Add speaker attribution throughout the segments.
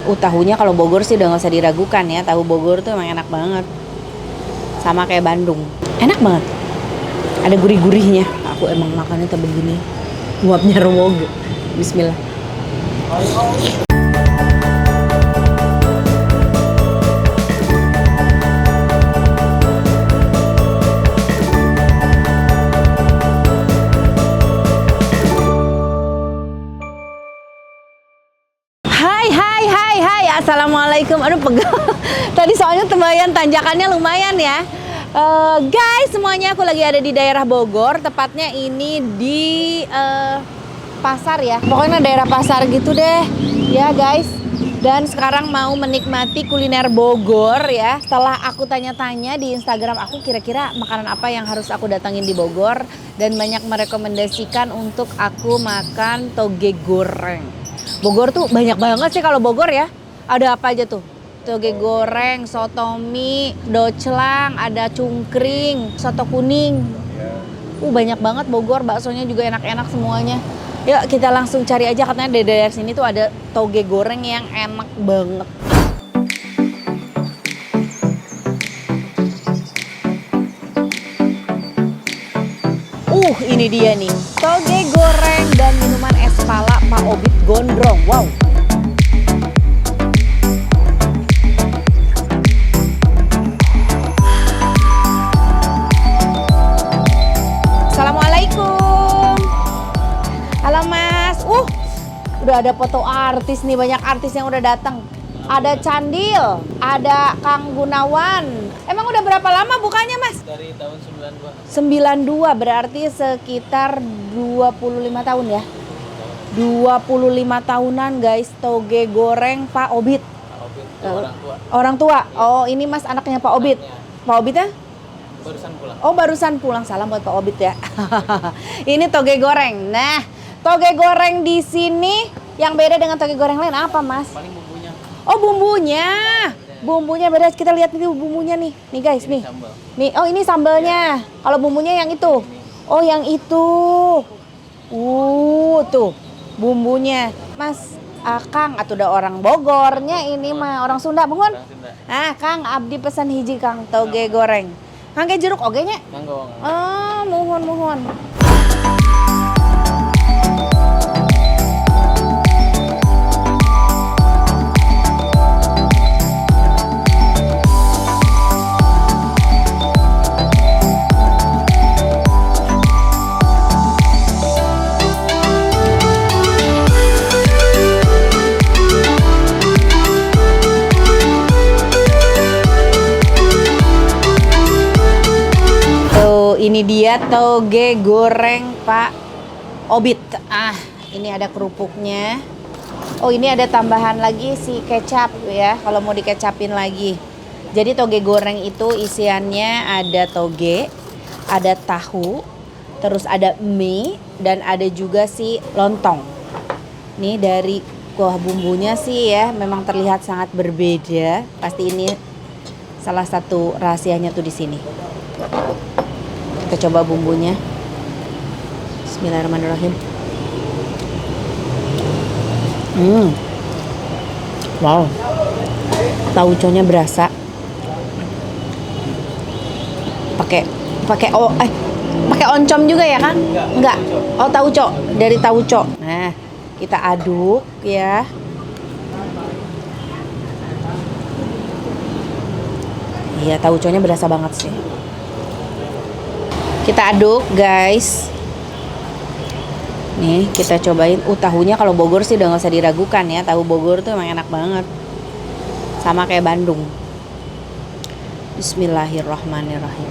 Speaker 1: Tahunya kalau Bogor sih udah nggak usah diragukan ya. Tahu Bogor tuh emang enak banget. Sama kayak Bandung. Enak banget. Ada gurih-gurihnya. Aku emang makannya tuh begini. Uapnya romogo. Bismillah. Hai, assalamualaikum. Aduh pegal. Tadi soalnya tembayan tanjakannya lumayan ya. Guys, semuanya aku lagi ada di daerah Bogor. Tepatnya ini di pasar ya. Pokoknya daerah pasar gitu deh. Ya guys. Dan sekarang mau menikmati kuliner Bogor ya. Setelah aku tanya-tanya di Instagram aku kira-kira makanan apa yang harus aku datangin di Bogor. Dan banyak merekomendasikan untuk aku makan toge goreng. Bogor tuh banyak banget sih kalau Bogor ya. Ada apa aja tuh? Toge goreng, soto mie, doclang, ada cungkring, soto kuning. Banyak banget Bogor, baksonya juga enak-enak semuanya. Yuk kita langsung cari aja, katanya dari daerah sini tuh ada toge goreng yang enak banget. Ini dia nih, toge goreng dan minuman es pala Pak Obit Gondrong. Wow. Assalamualaikum. Halo Mas. Udah ada foto artis nih, banyak artis yang udah datang. Ada Candil, ada Kang Gunawan. Emang udah berapa lama bukanya Mas?
Speaker 2: Dari tahun 92.
Speaker 1: 92, berarti sekitar 25 tahun ya? 25 tahunan guys, toge goreng Pak Obit.
Speaker 2: Pak Obit itu orang tua.
Speaker 1: Orang tua?
Speaker 2: Ya.
Speaker 1: Oh ini Mas anaknya Pak Obit?
Speaker 2: Anaknya.
Speaker 1: Pak Obit ya?
Speaker 2: Barusan pulang.
Speaker 1: Oh barusan pulang, salam buat Pak Obit ya. Ini toge goreng. Nah, toge goreng di sini yang beda dengan toge goreng lain apa Mas?
Speaker 2: Paling bumbunya.
Speaker 1: Oh bumbunya. Bumbunya beda, kita lihat nih bumbunya nih. Nih guys,
Speaker 2: Ini
Speaker 1: nih.
Speaker 2: sambal.
Speaker 1: Nih, oh ini sambalnya. Kalau bumbunya yang itu. Oh yang itu. Tuh bumbunya. Mas, Kang, atau udah orang Bogornya ini mah orang Sunda, Bungun.
Speaker 2: Orang Sunda.
Speaker 1: Kang, abdi pesan hiji Kang, toge goreng. Kang ke jeruk oge nya?
Speaker 2: Mangga.
Speaker 1: Oh, muhun. Ini dia toge goreng Pak Obit. Ini ada kerupuknya. Oh, ini ada tambahan lagi si kecap ya, kalau mau dikecapin lagi. Jadi toge goreng itu isiannya ada toge, ada tahu, terus ada mie, dan ada juga si lontong. Nih dari kuah bumbunya sih ya, memang terlihat sangat berbeda. Pasti ini salah satu rahasianya tuh di sini. Kita coba bumbunya. Bismillahirrahmanirrahim. Wow. Tauconya berasa. Pakai oncom juga ya, Kang? Enggak. Oh, tauco. Dari tauco. Nah, kita aduk ya. Iya, tauconya berasa banget sih. Kita aduk guys. Nih kita cobain. Tahunya kalau Bogor sih udah gak usah diragukan ya. Tahu Bogor tuh emang enak banget. Sama kayak Bandung. Bismillahirrahmanirrahim.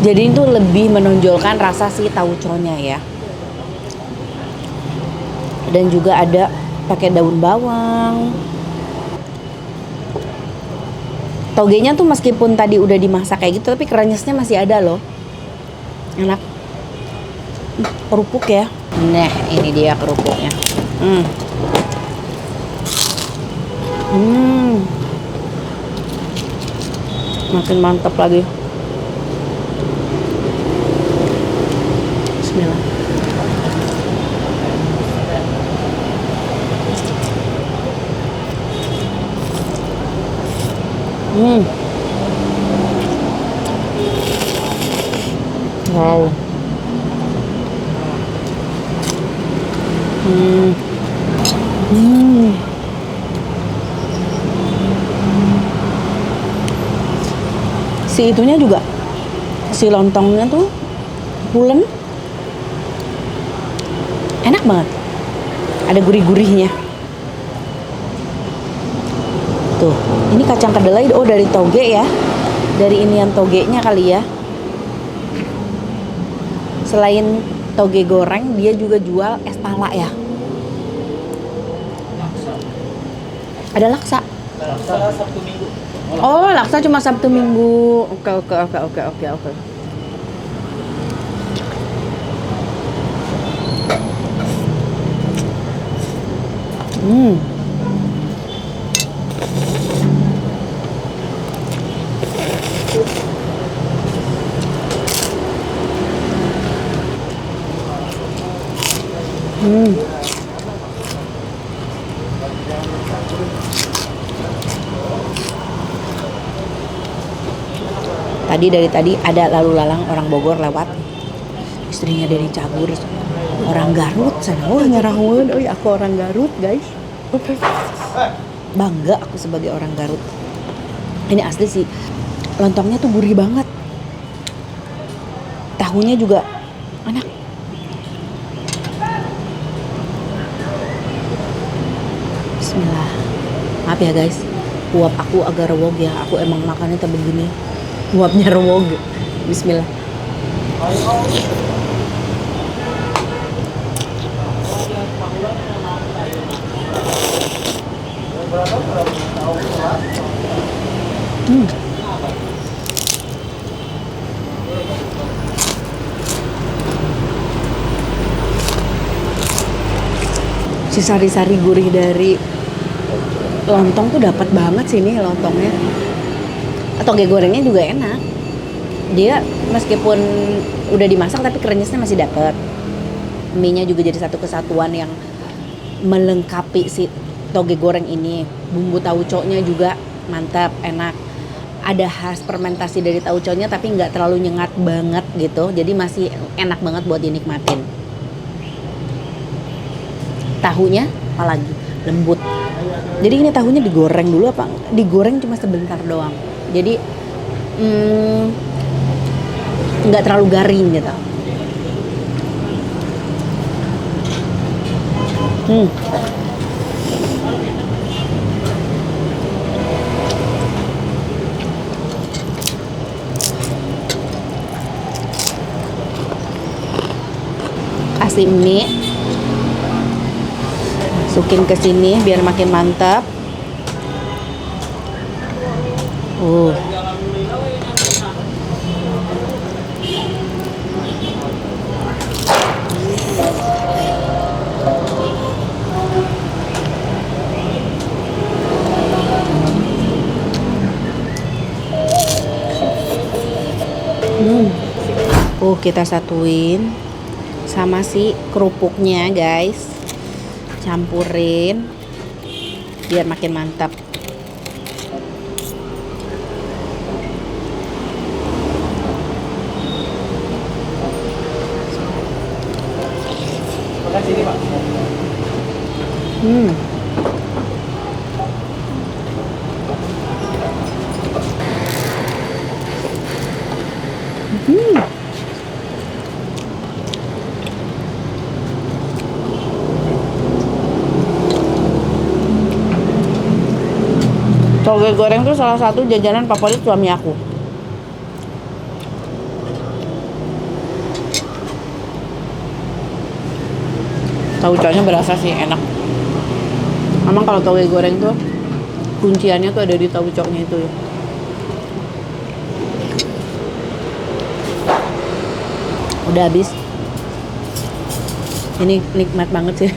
Speaker 1: Jadi itu lebih menonjolkan rasa si tauconya ya. Dan juga ada pakai daun bawang. Togenya tuh meskipun tadi udah dimasak kayak gitu, tapi krenyesnya masih ada loh. Enak. Kerupuk ya. Nah, ini dia kerupuknya. Makin mantap lagi. Bismillah. Wow. Si itunya juga, si lontongnya tuh pulen, enak banget, ada gurih-gurihnya. Tuh, ini kacang kedelai, oh dari toge ya, dari inian togenya kali ya. Selain toge goreng, dia juga jual es pala ya. Ada laksa.
Speaker 2: Laksa Sabtu Minggu.
Speaker 1: Oh, laksa cuma Sabtu Minggu. Oke. Dari tadi ada lalu lalang orang Bogor lewat, istrinya dari Cagur, orang Garut sana. Oh nyerahun, oh aku orang Garut guys. Bangga aku sebagai orang Garut. Ini asli sih, lontongnya tuh gurih banget, tahunya juga enak. Bismillah. Maaf ya guys, uap aku agak rewog ya, aku emang makannya tak begini. Uapnya rewog. Bismillah. Si sari-sari gurih dari lontong tuh dapat banget sih nih lontongnya. Toge gorengnya juga enak. Dia meskipun udah dimasak tapi krenyesnya masih dapet. Mie-nya juga jadi satu kesatuan yang melengkapi si toge goreng ini. Bumbu tauconya juga mantap, enak. Ada khas fermentasi dari tauconya tapi nggak terlalu nyengat banget gitu. Jadi masih enak banget buat dinikmatin. Tahunya apalagi lembut. Jadi ini tahunya digoreng dulu apa? Digoreng cuma sebentar doang. Jadi nggak terlalu garing gitu. Kasih mie, masukin ke sini biar makin mantap. Kita satuin sama si kerupuknya guys, campurin biar makin mantap.
Speaker 2: Makasih nih Pak.
Speaker 1: Toge goreng tuh salah satu jajanan favorit suami aku. Tauconya berasa sih enak. Emang kalau toge goreng tuh kunciannya tuh ada di tauconya itu ya. Udah habis. Ini nikmat banget sih.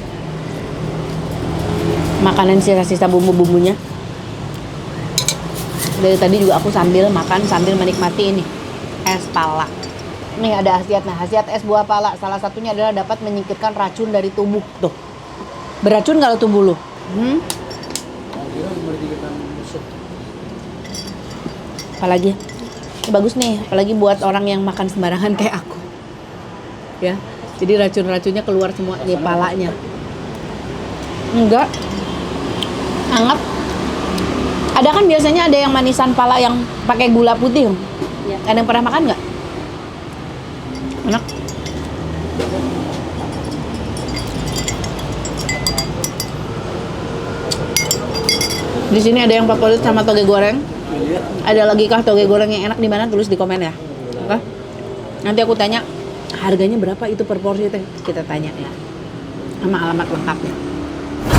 Speaker 1: Makanan sisa-sisa bumbu-bumbunya. Dari tadi juga aku sambil makan sambil menikmati ini es pala. Nih ada khasiatnya, khasiat es buah pala. Salah satunya adalah dapat menyingkirkan racun dari tubuh. Tuh, beracun kalau tubuh lu. Apalagi, ini bagus nih, apalagi buat orang yang makan sembarangan kayak aku. Ya, jadi racun-racunnya keluar semua di palanya. Enggak, anget. Ada kan biasanya ada yang manisan pala yang pakai gula putih.
Speaker 3: Ya.
Speaker 1: Ada yang pernah makan nggak? Enak. Di sini ada yang favorit sama toge goreng. Ada lagi kah toge goreng yang enak di mana? Tulis di komen ya. Oke. Nanti aku tanya harganya berapa itu per porsi teh. Kita tanya ya. Sama alamat lengkapnya.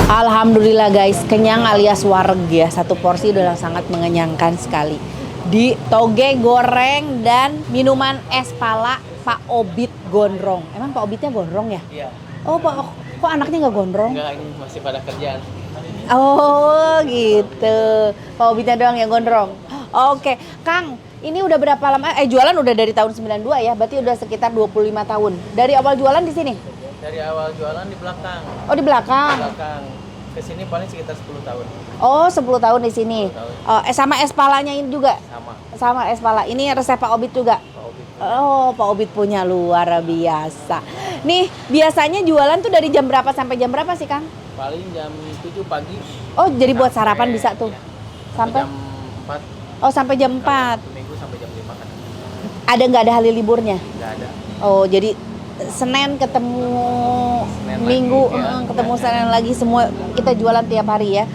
Speaker 1: Alhamdulillah guys, kenyang alias wareg ya. Satu porsi udah sangat mengenyangkan sekali. Di toge goreng dan minuman es pala Pak Obit Gondrong. Emang Pak Obitnya gondrong ya?
Speaker 2: Iya.
Speaker 1: Oh, kok anaknya nggak gondrong?
Speaker 2: Enggak, ini masih pada kerjaan.
Speaker 1: Oh gitu. Pak Obitnya doang yang gondrong. Oke, Kang, ini udah berapa lama? Jualan udah dari tahun 92 ya, berarti udah sekitar 25 tahun. Dari awal jualan di sini?
Speaker 2: Dari awal jualan di belakang.
Speaker 1: Oh, di belakang.
Speaker 2: Belakang. Ke sini paling sekitar 10 tahun.
Speaker 1: Oh, 10 tahun di sini.
Speaker 2: 10 tahun.
Speaker 1: Oh, sama es palanya ini juga?
Speaker 2: Sama.
Speaker 1: Sama es pala. Ini resep Pak Obit juga?
Speaker 2: Pak Obi.
Speaker 1: Oh, Pak Obit punya luar biasa. Nih, biasanya jualan tuh dari jam berapa sampai jam berapa sih, Kang?
Speaker 2: Paling jam 7 pagi.
Speaker 1: Oh, jadi buat
Speaker 2: Sampai-
Speaker 1: sarapan bisa tuh?
Speaker 2: iya.
Speaker 1: Sampai?
Speaker 2: Jam 4.
Speaker 1: Oh, sampai jam 4.
Speaker 2: Kalau Minggu sampai jam 5 kan.
Speaker 1: Ada nggak ada hari liburnya?
Speaker 2: Enggak ada.
Speaker 1: Oh, jadi Senin ketemu
Speaker 2: Senin
Speaker 1: Minggu,
Speaker 2: lagi, ya.
Speaker 1: ketemu Senin lagi, semua kita jualan tiap hari ya.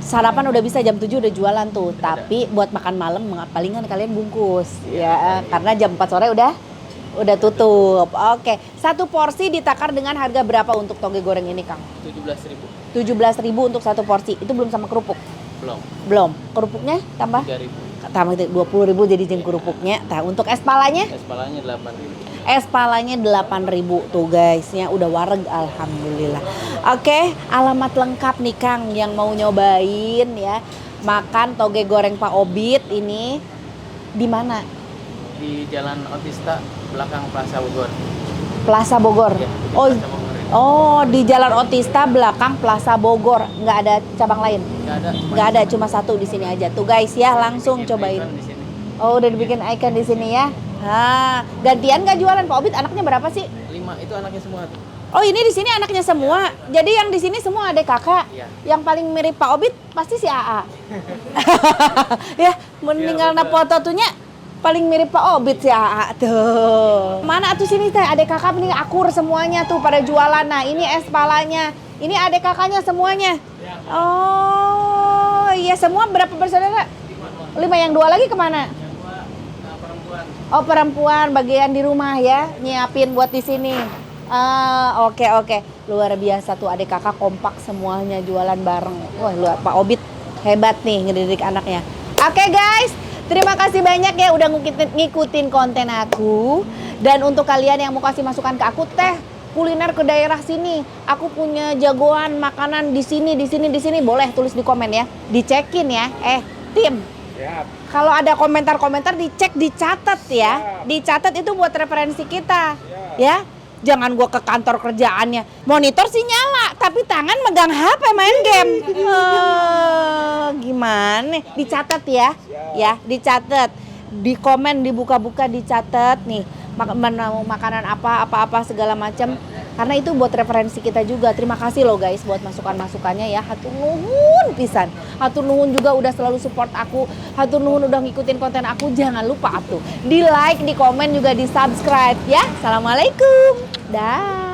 Speaker 1: Sarapan udah bisa jam 7 udah jualan tuh, tapi buat makan malam palingan kalian bungkus ya, karena jam 4 sore udah tutup. Oke, satu porsi ditakar dengan harga berapa untuk toge goreng ini, Kang?
Speaker 2: 17.000.
Speaker 1: 17.000 untuk satu porsi. Itu belum sama kerupuk.
Speaker 2: Belum.
Speaker 1: Belum. Kerupuknya tambah
Speaker 2: 3.000.
Speaker 1: 20.000 jadi jeng kerupuknya. Nah, untuk es palanya?
Speaker 2: Es palanya 8.000.
Speaker 1: Es palanya 8.000 tuh guys, ya udah wareg alhamdulillah. Oke, alamat lengkap nih Kang yang mau nyobain ya makan toge goreng Pak Obit ini di mana?
Speaker 2: Di Jalan Otista belakang Plaza Bogor.
Speaker 1: Plaza Bogor.
Speaker 2: Ya,
Speaker 1: Oh,
Speaker 2: Plaza Bogor.
Speaker 1: oh di Jalan Otista belakang Plaza Bogor. Nggak ada cabang lain?
Speaker 2: Enggak ada.
Speaker 1: Nggak ada, cuma satu di sini aja. Tuh guys ya, langsung
Speaker 2: Bikin
Speaker 1: cobain.
Speaker 2: iklan di sini.
Speaker 1: Oh, udah dibikin icon di sini ya. Gantian nggak jualan Pak Obit? Anaknya berapa sih?
Speaker 2: 5 itu anaknya semua tuh.
Speaker 1: Oh, ini di sini anaknya semua. Jadi yang di sini semua adik kakak.
Speaker 2: Iya.
Speaker 1: Yang paling mirip Pak Obit pasti si AA. Ya, meninggal
Speaker 2: Iya,
Speaker 1: na foto tuhnya paling mirip Pak Obit si AA tuh. Mana atuh sini teh adik kakak ini akur semuanya tuh pada jualan. Nah, ini es palanya. Ini adik kakaknya semuanya. Oh, iya semua berapa bersaudara? 5, yang 2 lagi kemana?
Speaker 2: Perempuan.
Speaker 1: Oh, perempuan bagian di rumah ya, nyiapin buat di sini. Oke. Luar biasa tuh adik kakak kompak semuanya jualan bareng. Wah, luar Pak Obit hebat nih ngedidik anaknya. Oke guys, terima kasih banyak ya udah ngikutin konten aku. Dan untuk kalian yang mau kasih masukan ke aku teh kuliner ke daerah sini, aku punya jagoan makanan di sini, boleh tulis di komen ya. Dicekin ya. Tim.
Speaker 2: Siap.
Speaker 1: Kalau ada komentar-komentar dicek, dicatat ya. Dicatat itu buat referensi kita. Ya. Jangan gua ke kantor kerjaannya. Monitor sih nyala, tapi tangan megang HP main game. Gimana? Dicatat ya. Ya, dicatat. Di komen, dibuka-buka, dicatat nih. Makanan apa segala macam. Karena itu buat referensi kita juga. Terima kasih loh guys buat masukan-masukannya ya. Hatur nuhun pisan. Hatur nuhun juga udah selalu support aku. Hatur nuhun udah ngikutin konten aku. Jangan lupa atuh di like, di komen juga di subscribe ya. Assalamualaikum. Dah.